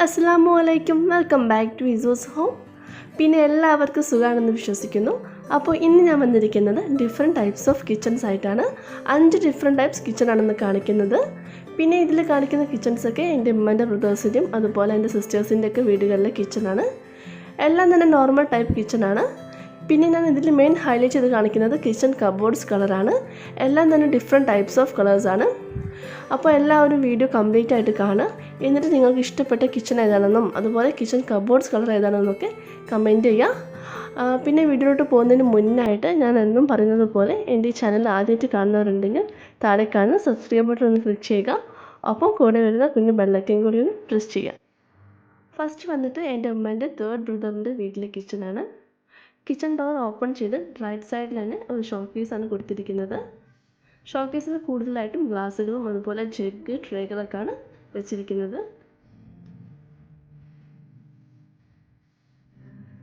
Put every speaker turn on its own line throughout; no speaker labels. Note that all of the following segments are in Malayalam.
അസ്സലാമു അലൈക്കും, വെൽക്കം ബാക്ക് ടു ഇസൂസ് ഹോം. പിന്നെ എല്ലാവർക്കും സുഖമാണെന്ന് വിശ്വസിക്കുന്നു. അപ്പോൾ ഇന്ന് ഞാൻ വന്നിരിക്കുന്നത് ഡിഫറെൻറ്റ് ടൈപ്സ് ഓഫ് കിച്ചൺസ് ആയിട്ടാണ്. 5 ഡിഫറെൻറ്റ് ടൈപ്സ് കിച്ചൺ ആണെന്ന് കാണിക്കുന്നത്. പിന്നെ ഇതിൽ കാണിക്കുന്ന കിച്ചൺസൊക്കെ എൻ്റെ ഉമ്മൻ്റെ ബ്രദേഴ്സിൻ്റെയും അതുപോലെ എൻ്റെ സിസ്റ്റേഴ്സിൻ്റെ ഒക്കെ വീടുകളിലെ കിച്ചണാണ്. എല്ലാം തന്നെ നോർമൽ ടൈപ്പ് കിച്ചണാണ്. പിന്നെ ഞാൻ ഇതിൽ മെയിൻ ഹൈലൈറ്റ് ചെയ്ത് കാണിക്കുന്നത് കിച്ചൺ കബോർഡ്സ് കളറാണ്. എല്ലാം തന്നെ ഡിഫറെൻറ്റ് ടൈപ്സ് ഓഫ് കളേഴ്സാണ്. അപ്പോൾ എല്ലാവരും വീഡിയോ കംപ്ലീറ്റ് ആയിട്ട് കാണുക. എന്നിട്ട് നിങ്ങൾക്ക് ഇഷ്ടപ്പെട്ട കിച്ചൺ ഏതാണെന്നും അതുപോലെ കിച്ചൺ കബോർഡ്സ് കളർ ഏതാണെന്നൊക്കെ കമൻറ്റ് ചെയ്യുക. പിന്നെ വീഡിയോയിലോട്ട് പോകുന്നതിന് മുന്നായിട്ട് ഞാൻ എന്നും പറയുന്നത് പോലെ എൻ്റെ ഈ ചാനൽ ആദ്യമായിട്ട് കാണുന്നവരുണ്ടെങ്കിൽ താഴെ കാണുന്ന സബ്സ്ക്രൈബ് ബട്ടൺ ഒന്ന് ക്ലിക്ക് ചെയ്യുക. ഒപ്പം കൂടെ വരുന്ന കുഞ്ഞു ബെല്ലൈക്കൻ കൂടി ഒന്ന് പ്രസ് ചെയ്യുക. ഫസ്റ്റ് വന്നിട്ട് എൻ്റെ ഉമ്മേൻ്റെ തേർഡ് ബ്രദറിൻ്റെ വീട്ടിലെ കിച്ചണാണ്. കിച്ചൺ ഡോർ ഓപ്പൺ ചെയ്ത് റൈറ്റ് സൈഡിൽ തന്നെ ഒരു ഷോക്കേസാണ് കൊടുത്തിരിക്കുന്നത്. ഷോക്കേസിൽ കൂടുതലായിട്ടും ഗ്ലാസ്സുകളും അതുപോലെ ജഗ് ട്രേകളൊക്കെയാണ് വെച്ചിരിക്കുന്നത്.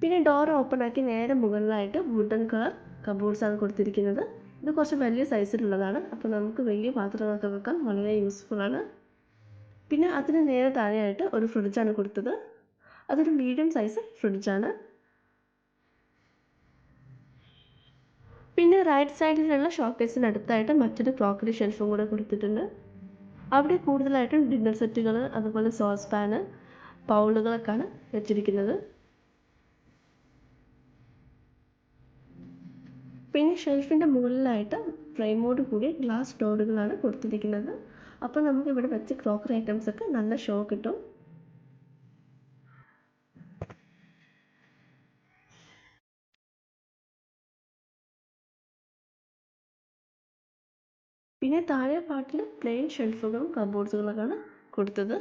പിന്നെ ഡോർ ഓപ്പൺ ആക്കി നേരെ മുകളിലായിട്ട് വുഡൻ കളർ കബോർഡ്സാണ് കൊടുത്തിരിക്കുന്നത്. ഇത് കുറച്ച് വലിയ സൈസിലുള്ളതാണ്. അപ്പോൾ നമുക്ക് വലിയ പാത്രങ്ങളൊക്കെ വെക്കാൻ വളരെ യൂസ്ഫുള്ളാണ്. പിന്നെ അതിന് നേരെ താഴെയായിട്ട് ഒരു ഫ്രിഡ്ജാണ് കൊടുത്തത്. അതൊരു മീഡിയം സൈസ് ഫ്രിഡ്ജാണ്. പിന്നെ റൈറ്റ് സൈഡിലുള്ള ഷോക്കേസിന് അടുത്തായിട്ട് മറ്റൊരു ക്രോക്കറി ഷെൽഫും കൂടെ കൊടുത്തിട്ടുണ്ട്. അവിടെ കൂടുതലായിട്ടും ഡിന്നർ സെറ്റുകൾ അതുപോലെ സോസ് പാന് ബൗളുകളൊക്കെയാണ് വെച്ചിരിക്കുന്നത്. പിന്നെ ഷെൽഫിൻ്റെ മുകളിലായിട്ട് ഫ്രെയിമോട് കൂടി ഗ്ലാസ് ഡോറുകളാണ് കൊടുത്തിരിക്കുന്നത്. അപ്പോൾ നമുക്ക് ഇവിടെ വെച്ച് ക്രോക്കറി ഐറ്റംസ് ഒക്കെ നല്ല ഷോ കിട്ടും. പിന്നെ താഴെ പാർട്ടിൽ പ്ലെയിൻ ഷെൽഫുകളും കബോർഡ്സുകളൊക്കെയാണ് കൊടുത്തത്.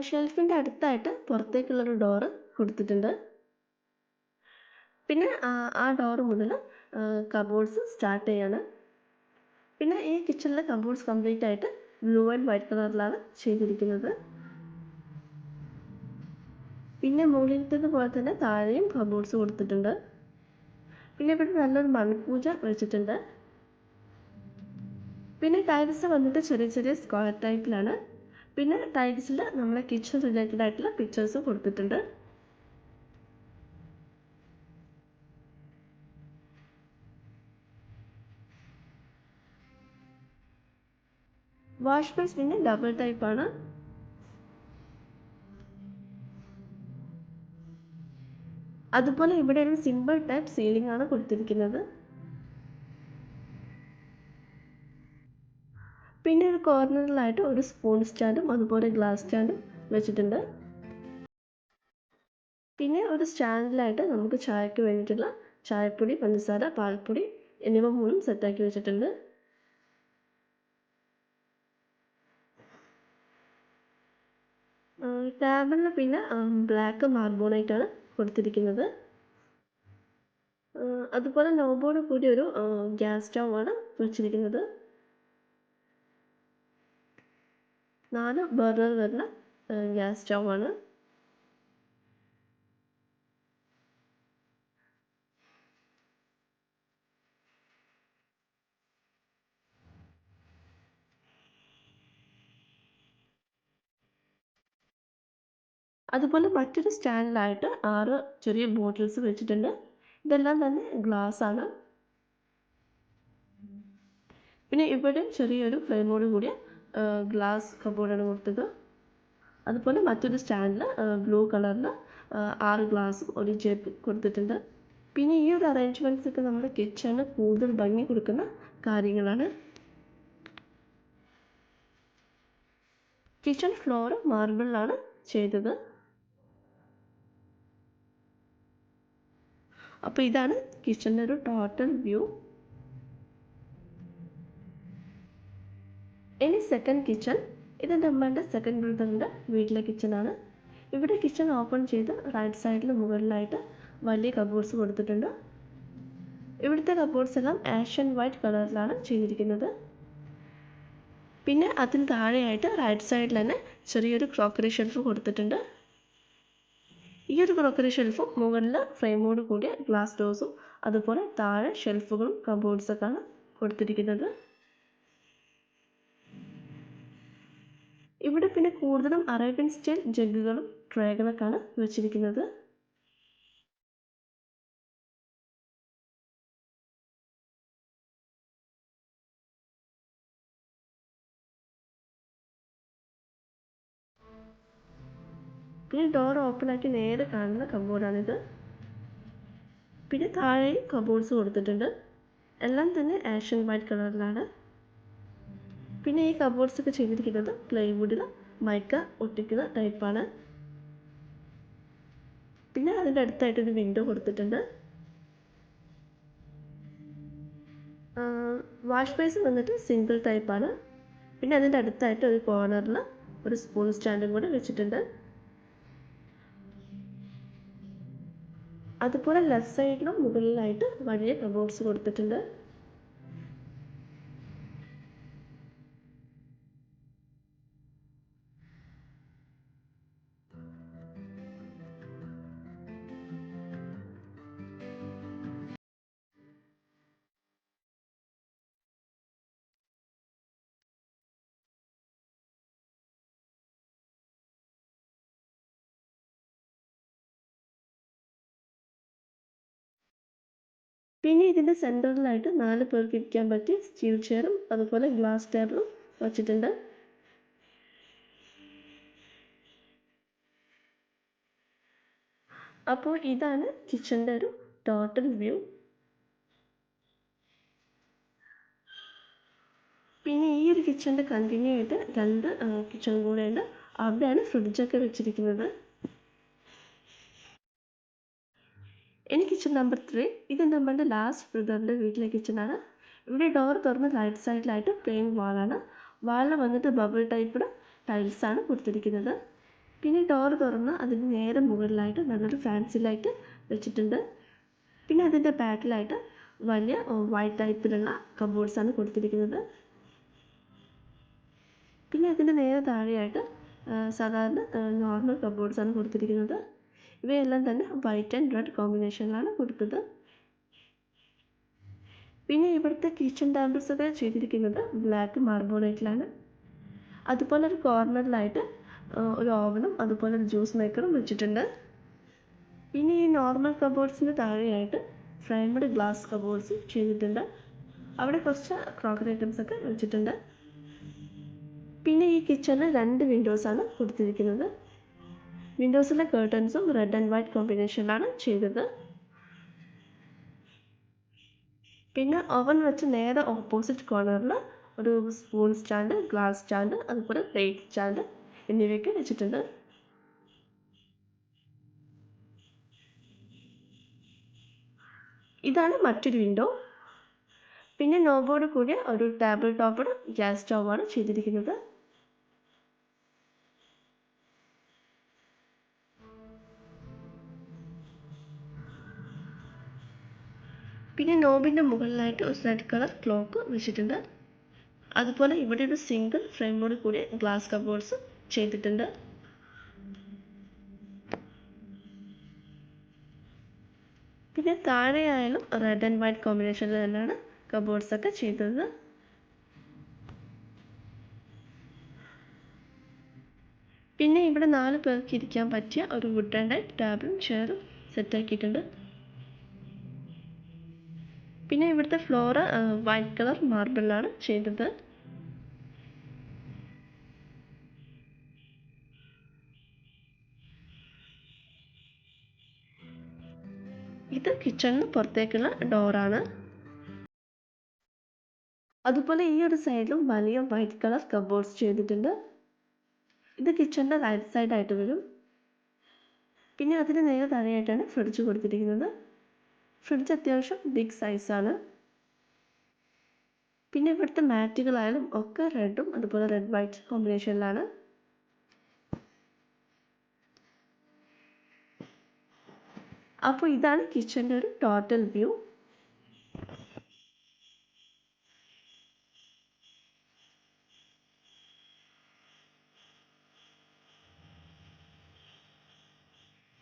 ഷെൽഫിൻ്റെ അടുത്തായിട്ട് പുറത്തേക്കുള്ളൊരു ഡോറ് കൊടുത്തിട്ടുണ്ട്. പിന്നെ ആ ഡോറ് മുതൽ കബോർഡ്സ് സ്റ്റാർട്ട് ചെയ്യാണ്. പിന്നെ ഈ കിച്ചണിലെ കബോർഡ്സ് കംപ്ലീറ്റ് ആയിട്ട് ബ്ലൂ ആൻഡ് വൈറ്റ് കളറിലാണ് ചെയ്തിരിക്കുന്നത്. പിന്നെ മുകളിലത്തേത് പോലെ തന്നെ താഴെയും കബോർഡ്സ് കൊടുത്തിട്ടുണ്ട്. പിന്നെ ഇവിടെ നല്ലൊരു മൺപൂജ വെച്ചിട്ടുണ്ട്. പിന്നെ ടൈൽസ് വന്നിട്ട് ചെറിയ ചെറിയ സ്ക്വയർ ടൈപ്പിലാണ്. പിന്നെ ടൈൽസിൽ നമ്മളെ കിച്ചൺ റിലേറ്റഡ് ആയിട്ടുള്ള പിക്ചേഴ്സും കൊടുത്തിട്ടുണ്ട്. വാഷ് ബേസ് പിന്നെ ഡബിൾ ടൈപ്പാണ്. അതുപോലെ ഇവിടെ ഒരു സിമ്പിൾ ടൈപ്പ് സീലിംഗ് ആണ് കൊടുത്തിരിക്കുന്നത്. പിന്നെ ഒരു കോർണറിലായിട്ട് ഒരു സ്പൂൺ സ്റ്റാൻഡും അതുപോലെ ഗ്ലാസ് സ്റ്റാൻഡും വെച്ചിട്ടുണ്ട്. പിന്നെ ഒരു സ്റ്റാൻഡിലായിട്ട് നമുക്ക് ചായക്ക് വേണ്ടിയിട്ടുള്ള ചായപ്പൊടി, പഞ്ചസാര, പാൽപ്പൊടി എന്നിവ മൂന്നും സെറ്റാക്കി വെച്ചിട്ടുണ്ട്. ടേബിളിൽ പിന്നെ ബ്ലാക്ക് മാർബോണൈറ്റാണ് കൊടുത്തിരിക്കുന്നത്. അതുപോലെ നോബോട് കൂടി ഒരു ഗ്യാസ് സ്റ്റൗ ആണ് വെച്ചിരിക്കുന്നത്. 4 ബർണർ വരുന്ന ഗ്യാസ് സ്റ്റൗ ആണ്. അതുപോലെ മറ്റൊരു സ്റ്റാൻഡിലായിട്ട് 6 ചെറിയ ബോട്ടിൽസ് വെച്ചിട്ടുണ്ട്. ഇതെല്ലാം തന്നെ ഗ്ലാസ് ആണ്. പിന്നെ ഇവിടെ ചെറിയൊരു ഫ്രെയിമോട് കൂടിയ ഗ്ലാസ് കബോർഡാണ് കൊടുത്തത്. അതുപോലെ മറ്റൊരു സ്റ്റാൻഡിൽ ബ്ലൂ കളറിൽ 6 ഗ്ലാസും ഒരു ജഗ് കൊടുത്തിട്ടുണ്ട്. പിന്നെ ഈ ഒരു അറേഞ്ച്മെൻറ്റ്സ് ഒക്കെ നമ്മുടെ കിച്ചണിന് കൂടുതൽ ഭംഗി കൊടുക്കുന്ന കാര്യങ്ങളാണ്. കിച്ചൺ ഫ്ലോർ മാർബിളിലാണ് ചെയ്തത്. അപ്പോൾ ഇതാണ് കിച്ചണിൻ്റെ ഒരു ടോട്ടൽ വ്യൂ. ഇനി സെക്കൻഡ് കിച്ചൺ. ഇതെൻ്റെ അമ്മേൻ്റെ സെക്കൻഡ് ബ്രദറിൻ്റെ വീട്ടിലെ കിച്ചണാണ്. ഇവിടെ കിച്ചൺ ഓപ്പൺ ചെയ്ത് റൈറ്റ് സൈഡിൽ മുകളിലായിട്ട് വലിയ കബോർഡ്സ് കൊടുത്തിട്ടുണ്ട്. ഇവിടുത്തെ കബോർഡ്സ് എല്ലാം ആഷ് ആൻഡ് വൈറ്റ് കളറിലാണ് ചെയ്തിരിക്കുന്നത്. പിന്നെ അതിന് താഴെയായിട്ട് റൈറ്റ് സൈഡിൽ തന്നെ ചെറിയൊരു ക്രോക്കറി ഷെൽഫ് കൊടുത്തിട്ടുണ്ട്. ഈ ഒരു ക്രോക്കറി ഷെൽഫും മുകളിൽ ഫ്രെയിമോട് കൂടിയ ഗ്ലാസ് ഡോർസും അതുപോലെ താഴെ ഷെൽഫുകളും കബോർഡ്സൊക്കെയാണ് കൊടുത്തിരിക്കുന്നത്. ഇവിടെ പിന്നെ കൂടുതലും അറേബ്യൻ സ്റ്റൈൽ ജഗ്ഗുകളും ട്രേകളൊക്കെയാണ് വെച്ചിരിക്കുന്നത്. പിന്നെ ഡോർ ഓപ്പൺ ആക്കി നേരെ കാണുന്ന കബോർഡാണിത്. പിന്നെ താഴെ കബോർഡ്സ് കൊടുത്തിട്ടുണ്ട്. എല്ലാം തന്നെ ആഷ് ആൻഡ് വൈറ്റ് കളറിലാണ്. പിന്നെ ഈ കബോർഡ്സ് ഒക്കെ ചെയ്തിരിക്കുന്നത് പ്ലൈവുഡിൽ മൈക്ക ഒട്ടിക്കുന്ന ടൈപ്പാണ്. പിന്നെ അതിൻ്റെ അടുത്തായിട്ടൊരു വിൻഡോ കൊടുത്തിട്ടുണ്ട്. വാഷ് ബേസിൻ വന്നിട്ട് സിംഗിൾ ടൈപ്പാണ്. പിന്നെ അതിൻ്റെ അടുത്തായിട്ട് ഒരു കോർണറിൽ ഒരു സ്പൂൺ സ്റ്റാൻഡും കൂടെ വെച്ചിട്ടുണ്ട്. അതുപോലെ ലെഫ്റ്റ് സൈഡിലും മുകളിലായിട്ട് വലിയ കബോർഡ്സ് കൊടുത്തിട്ടുണ്ട്. പിന്നെ ഇതിൻ്റെ സെൻറ്ററിലായിട്ട് 4 പേർക്ക് ഇരിക്കാൻ പറ്റിയ സ്റ്റീൽ ചെയറും അതുപോലെ ഗ്ലാസ് ടേബിളും വച്ചിട്ടുണ്ട്. അപ്പോൾ ഇതാണ് കിച്ചൻ്റെ ഒരു ടോട്ടൽ വ്യൂ. പിന്നെ ഈ ഒരു കിച്ചൻ്റെ കണ്ടിന്യൂ ആയിട്ട് 2 കിച്ചൺ കൂടെയുണ്ട്. അവിടെയാണ് ഫ്രിഡ്ജൊക്കെ വെച്ചിരിക്കുന്നത്. ഇനി കിച്ചൺ നമ്പർ 3. ഇത് നമ്മളുടെ ലാസ്റ്റ് ബ്രദറിൻ്റെ വീട്ടിലെ കിച്ചണാണ്. ഇവിടെ ഡോർ തുറന്ന് റൈറ്റ് സൈഡിലായിട്ട് പ്ലെയിൻ വാളാണ്. വാളിൽ വന്നിട്ട് ബബിൾ ടൈപ്പ് ടൈൽസാണ് കൊടുത്തിരിക്കുന്നത്. പിന്നെ ഡോർ തുറന്ന് അതിന് നേരെ മുകളിലായിട്ട് നല്ലൊരു ഫാൻസി ലൈറ്റ് വെച്ചിട്ടുണ്ട്. പിന്നെ അതിൻ്റെ ബാക്കിലായിട്ട് വലിയ വൈറ്റ് ടൈപ്പിലുള്ള കബോർഡ്സാണ് കൊടുത്തിരിക്കുന്നത്. പിന്നെ അതിൻ്റെ നേരെ താഴെയായിട്ട് സാധാരണ നോർമൽ കബോർഡ്സാണ് കൊടുത്തിരിക്കുന്നത്. ഇവയെല്ലാം തന്നെ വൈറ്റ് ആൻഡ് റെഡ് കോമ്പിനേഷനിലാണ് കൊടുത്തത്. പിന്നെ ഇവിടുത്തെ കിച്ചൺ ടാബിൾസ് ഒക്കെ ചെയ്തിരിക്കുന്നത് ബ്ലാക്ക് മാർബോണേറ്റിലാണ്. അതുപോലെ ഒരു കോർണറിലായിട്ട് ഒരു ഓവനും അതുപോലെ ഒരു ജ്യൂസ് മേക്കറും വെച്ചിട്ടുണ്ട്. പിന്നെ ഈ നോർമൽ കബോർഡ്സിന് താഴെയായിട്ട് ഫ്രെയിംഡ് ഗ്ലാസ് കബോർഡ്സ് ചെയ്തിട്ടുണ്ട്. അവിടെ കുറച്ച് ക്രോക്കറി ഐറ്റംസ് ഒക്കെ വെച്ചിട്ടുണ്ട്. പിന്നെ ഈ കിച്ചണിൽ 2 വിൻഡോസാണ് കൊടുത്തിരിക്കുന്നത്. വിൻഡോസിലെ കേർട്ടൻസും റെഡ് ആൻഡ് വൈറ്റ് കോമ്പിനേഷനിലാണ് ചെയ്തത്. പിന്നെ ഓവൻ വെച്ച് നേരെ ഓപ്പോസിറ്റ് കോർണറിൽ ഒരു സ്പൂൺ സ്റ്റാൻഡ്, ഗ്ലാസ് സ്റ്റാൻഡ്, അതുപോലെ പ്ലേറ്റ് സ്റ്റാൻഡ് എന്നിവയൊക്കെ വെച്ചിട്ടുണ്ട്. ഇതാണ് മറ്റൊരു വിൻഡോ. പിന്നെ നോബോട് കൂടിയ ഒരു ടേബിൾ ടോപ്പഡ് ഗ്യാസ് സ്റ്റൗവാണ് ചെയ്തിരിക്കുന്നത്. പിന്നെ നോബിൻ്റെ മുകളിലായിട്ട് ഒരു റെഡ് കളർ ക്ലോക്ക് വെച്ചിട്ടുണ്ട്. അതുപോലെ ഇവിടെ ഒരു സിംഗിൾ ഫ്രെയിമോട് കൂടിയ ഗ്ലാസ് കബോർഡ്സ് ചെയ്തിട്ടുണ്ട്. പിന്നെ താഴെയായാലും റെഡ് ആൻഡ് വൈറ്റ് കോമ്പിനേഷനിൽ തന്നെയാണ് കബോർഡ്സൊക്കെ ചെയ്തത്. പിന്നെ ഇവിടെ 4 പേർക്ക് ഇരിക്കാൻ പറ്റിയ ഒരു വുഡ് ആൻഡ് ടേബിളും ചെയറും സെറ്റാക്കിയിട്ടുണ്ട്. പിന്നെ ഇവിടുത്തെ ഫ്ലോറ് വൈറ്റ് കളർ മാർബിളാണ് ചെയ്തത്. ഇത് കിച്ചണിന് പുറത്തേക്കുള്ള ഡോറാണ്. അതുപോലെ ഈ ഒരു സൈഡിലും വലിയ വൈറ്റ് കളർ കബോർഡ്സ് ചെയ്തിട്ടുണ്ട്. ഇത് കിച്ചണിൻ്റെ റൈറ്റ് സൈഡായിട്ട് വരും. പിന്നെ അതിന് നേരെ താഴെയായിട്ടാണ് ഫ്രിഡ്ജ് കൊടുത്തിരിക്കുന്നത്. ഫ്രിഡ്ജ് അത്യാവശ്യം ബിഗ് സൈസാണ്. പിന്നെ ഇവിടുത്തെ മാറ്റുകളായാലും ഒക്കെ റെഡും അതുപോലെ റെഡ് വൈറ്റ് കോമ്പിനേഷനിലാണ്. അപ്പോൾ ഇതാണ് കിച്ചൻ്റെ ഒരു ടോട്ടൽ വ്യൂ.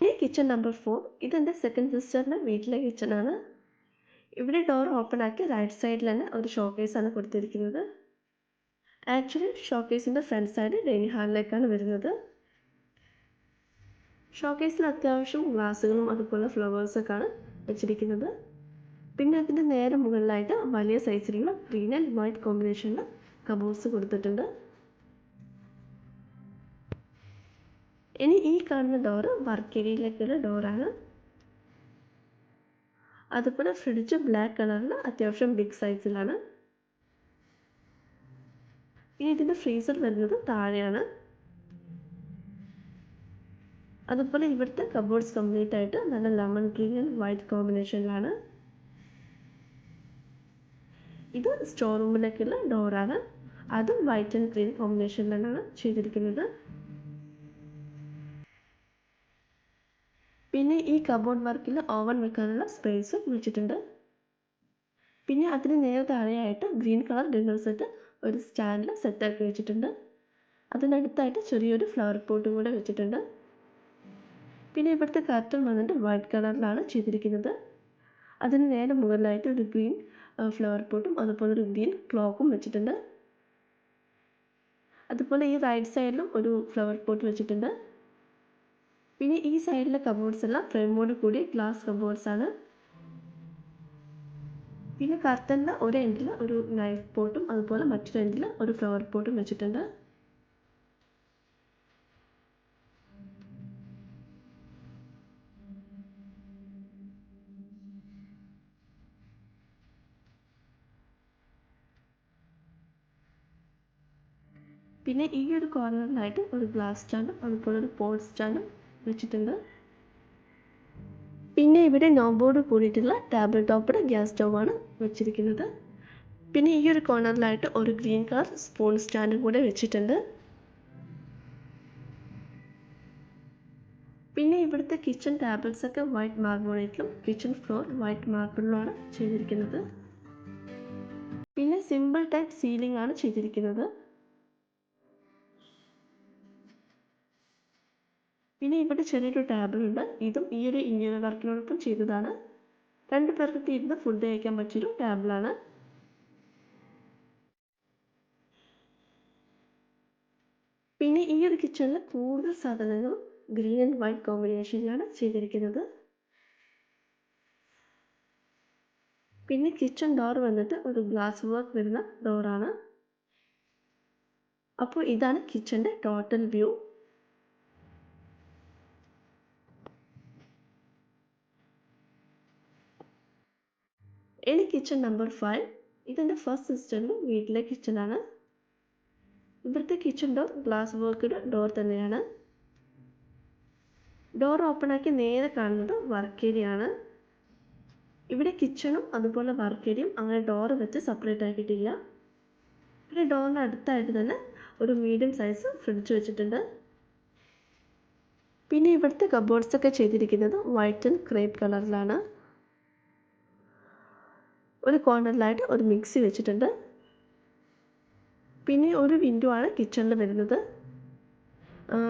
ഈ കിച്ചൺ നമ്പർ 4. ഇതെൻ്റെ സെക്കൻഡ് സിസ്റ്ററിൻ്റെ വീട്ടിലെ കിച്ചണാണ്. ഇവിടെ ഡോർ ഓപ്പൺ ആക്കി റൈറ്റ് സൈഡിൽ തന്നെ ഒരു ഷോക്കേസാണ് കൊടുത്തിരിക്കുന്നത്. ആക്ച്വലി ഷോക്കേസിൻ്റെ ഫ്രണ്ട് സൈഡ് ഡൈനിങ് ഹാളിലേക്കാണ് വരുന്നത്. ഷോക്കേസിൽ അത്യാവശ്യം ഗ്ലാസുകളും അതുപോലെ ഫ്ലവേഴ്സൊക്കെയാണ് വെച്ചിരിക്കുന്നത്. പിന്നെ അതിൻ്റെ നേരെ മുകളിലായിട്ട് വലിയ സൈസിലുള്ള ഗ്രീൻ ആൻഡ് വൈറ്റ് കോമ്പിനേഷനിൽ കബോർഡ്സ് കൊടുത്തിട്ടുണ്ട്. ഇനി ഈ കാണുന്ന ഡോറ് വർക്ക് ഏരിയയിലേക്കുള്ള ഡോറാണ്. അതുപോലെ ഫ്രിഡ്ജ് ബ്ലാക്ക് കളറിൽ അത്യാവശ്യം ബിഗ് സൈസിലാണ്. ഇനി ഇതിൻ്റെ ഫ്രീസർ വരുന്നത് താഴെയാണ്. അതുപോലെ ഇവിടുത്തെ കബോർഡ്സ് കംപ്ലീറ്റ് ആയിട്ട് നല്ല ലെമൺ ഗ്രീൻ ആൻഡ് വൈറ്റ് കോമ്പിനേഷനിലാണ്. ഇത് സ്റ്റോർ റൂമിലേക്കുള്ള ഡോറാണ്. അതും വൈറ്റ് ആൻഡ് ഗ്രീൻ കോമ്പിനേഷനിലാണ് ചെയ്തിരിക്കുന്നത്. പിന്നെ ഈ കബോർഡ് വർക്കിൽ ഓവൻ വെക്കാനുള്ള സ്പേസും വെച്ചിട്ടുണ്ട്. പിന്നെ അതിന് നേരെ താഴെയായിട്ട് ഗ്രീൻ കളർ ഡിന്നർ സെറ്റ് ഒരു സ്റ്റാൻഡിൽ സെറ്റാക്കി വെച്ചിട്ടുണ്ട്. അതിനടുത്തായിട്ട് ചെറിയൊരു ഫ്ലവർ പോട്ടും കൂടെ വെച്ചിട്ടുണ്ട്. പിന്നെ ഇവിടുത്തെ കർട്ടൻ വന്നിട്ട് വൈറ്റ് കളറിലാണ് ചെയ്തിരിക്കുന്നത്. അതിന് നേരെ മുകളിലായിട്ട് ഒരു ഗ്രീൻ ഫ്ലവർ പോട്ടും അതുപോലെ ഒരു ഗ്രീൻ ക്ലോക്കും വെച്ചിട്ടുണ്ട്. അതുപോലെ ഈ റൈറ്റ് സൈഡിലും ഒരു ഫ്ലവർ പോട്ട് വെച്ചിട്ടുണ്ട്. പിന്നെ ഈ സൈഡിലെ കബോർഡ്സ് എല്ലാം ഫ്രെയിമോട് കൂടി ഗ്ലാസ് കബോർഡ്സ് ആണ്. പിന്നെ കർട്ടനിൽ ഒരു എൻഡിൽ ഒരു നൈഫ് പോട്ടും അതുപോലെ മറ്റൊരു എൻഡിൽ ഒരു ഫ്ലവർ പോട്ടും വെച്ചിട്ടുണ്ട്. പിന്നെ ഈ ഒരു കോർണറിലായിട്ട് ഒരു ഗ്ലാസ് സ്റ്റാൻഡും അതുപോലെ ഒരു പോട്ട് സ്റ്റാൻഡും വെച്ചിട്ടുണ്ട്. പിന്നെ ഇവിടെ നോബോർഡ് കൂടിയിട്ടുള്ള ടേബിൾ ടോപ്പഡ് ഗ്യാസ് സ്റ്റൗവാണ് വെച്ചിരിക്കുന്നത്. പിന്നെ ഈ ഒരു കോർണറിലായിട്ട് ഒരു ഗ്രീൻ കളർ സ്പൂൺ സ്റ്റാൻഡും കൂടെ വെച്ചിട്ടുണ്ട്. പിന്നെ ഇവിടുത്തെ കിച്ചൺ ടേബിൾസ് ഒക്കെ വൈറ്റ് മാർബിളിലും കിച്ചൺ ഫ്ലോർ വൈറ്റ് മാർബിളിലുമാണ് ചെയ്തിരിക്കുന്നത്. പിന്നെ സിമ്പിൾ ടൈപ്പ് സീലിംഗ് ആണ് ചെയ്തിരിക്കുന്നത്. പിന്നെ ഇവിടെ ചെറിയൊരു ടേബിളുണ്ട്. ഇതും ഈ ഒരു ഇന്റീരിയർ വർക്കിനോടൊപ്പം ചെയ്തതാണ്. 2 പേർക്ക് ഇരുന്ന് ഫുഡ് കഴിക്കാൻ പറ്റിയൊരു ടേബിളാണ്. പിന്നെ ഈ ഒരു കിച്ചണിൽ കൂടുതൽ സാധനങ്ങളും ഗ്രീൻ ആൻഡ് വൈറ്റ് കോമ്പിനേഷനിലാണ് ചെയ്തിരിക്കുന്നത്. പിന്നെ കിച്ചൺ ഡോർ വന്നിട്ട് ഒരു ഗ്ലാസ് വർക്ക് വരുന്ന ഡോറാണ്. അപ്പോൾ ഇതാണ് കിച്ചൻ്റെ ടോട്ടൽ വ്യൂ. ഇനി കിച്ചൺ നമ്പർ 5. ഇതെൻ്റെ ഫസ്റ്റ് സിസ്റ്ററിൻ്റെ വീട്ടിലെ കിച്ചണാണ്. ഇവിടുത്തെ kitchen door glass worked door തന്നെയാണ്. ഡോർ ഓപ്പണാക്കി നേരെ കാണുന്നത് വർക്ക് ഏരിയ ആണ്. ഇവിടെ കിച്ചണും അതുപോലെ വർക്ക് ഏരിയയും അങ്ങനെ ഡോറ് വെച്ച് സെപ്പറേറ്റ് ആക്കിയിട്ടില്ല. പിന്നെ ഡോറിന് അടുത്തായിട്ട് തന്നെ ഒരു മീഡിയം സൈസ് ഫ്രിഡ്ജ് വെച്ചിട്ടുണ്ട്. പിന്നെ ഇവിടുത്തെ കബോർഡ്സ് ഒക്കെ ചെയ്തിരിക്കുന്നത് വൈറ്റ് ആൻഡ് ക്രേപ്പ് കളറിലാണ്. ഒരു കോർണറിലായിട്ട് ഒരു മിക്സി വെച്ചിട്ടുണ്ട്. പിന്നെ ഒരു വിൻഡോ ആണ് കിച്ചണിൽ വരുന്നത്.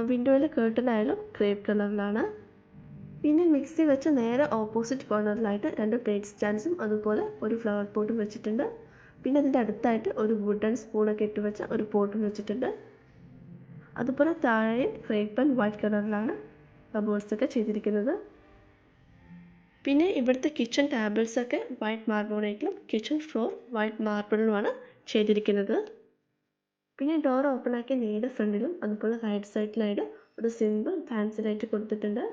വിൻഡോയിലെ കേർട്ടൻ ആയാലും ക്രേപ്പ് കളറിലാണ്. പിന്നെ മിക്സി വെച്ച് നേരെ ഓപ്പോസിറ്റ് കോർണറിലായിട്ട് 2 പ്ലേറ്റ് സ്റ്റാൻഡ്സും അതുപോലെ ഒരു ഫ്ലവർ പോട്ടും വെച്ചിട്ടുണ്ട്. പിന്നെ അതിൻ്റെ അടുത്തായിട്ട് ഒരു വുഡൻ സ്പൂണൊക്കെ ഇട്ട് വെച്ച ഒരു പോട്ടും വെച്ചിട്ടുണ്ട്. അതുപോലെ താഴെ ക്രേപ്പ് ആൻഡ് വൈറ്റ് കളറിലാണ് കബോർഡ്സൊക്കെ ചെയ്തിരിക്കുന്നത്. പിന്നെ ഇവിടുത്തെ കിച്ചൺ ടേബിൾസൊക്കെ വൈറ്റ് മാർബിളിലും കിച്ചൺ ഫ്ലോർ വൈറ്റ് മാർബിളിലുമാണ് ചെയ്തിരിക്കുന്നത്. പിന്നെ ഡോർ ഓപ്പണാക്കി നേരെ ഫ്രണ്ടിലും അതുപോലെ റൈറ്റ് സൈഡിലായിട്ട് ഒരു സിമ്പിൾ ഫാൻസി ലൈറ്റ് കൊടുത്തിട്ടുണ്ട്.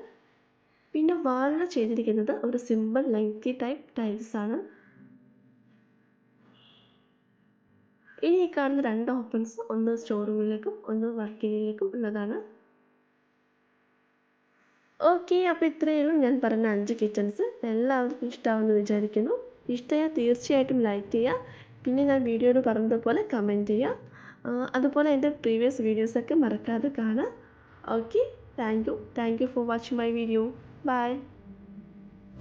പിന്നെ വാളിൽ ചെയ്തിരിക്കുന്നത് ഒരു സിമ്പിൾ ലെങ്തി ടൈപ്പ് ടൈൽസ് ആണ്. ഇനി ഈ കാണുന്ന 2 ഓപ്പൺസ് ഒന്ന് സ്റ്റോർ റൂമിലേക്കും ഒന്ന് വർക്ക് ഏരിയയിലേക്കും ഉള്ളതാണ്. ഓക്കെ, അപ്പോൾ ഇത്രയും ഞാൻ പറഞ്ഞ 5 കിച്ചൺസ് എല്ലാവർക്കും ഇഷ്ടമാവുമെന്ന് വിചാരിക്കുന്നു. ഇഷ്ടമായാൽ തീർച്ചയായിട്ടും ലൈക്ക് ചെയ്യുക. പിന്നെ ഞാൻ വീഡിയോയിൽ പറഞ്ഞതുപോലെ കമൻറ്റ് ചെയ്യുക. അതുപോലെ എൻ്റെ പ്രീവിയസ് വീഡിയോസൊക്കെ മറക്കാതെ കാണുക. Okay, thank you for watching my video. By.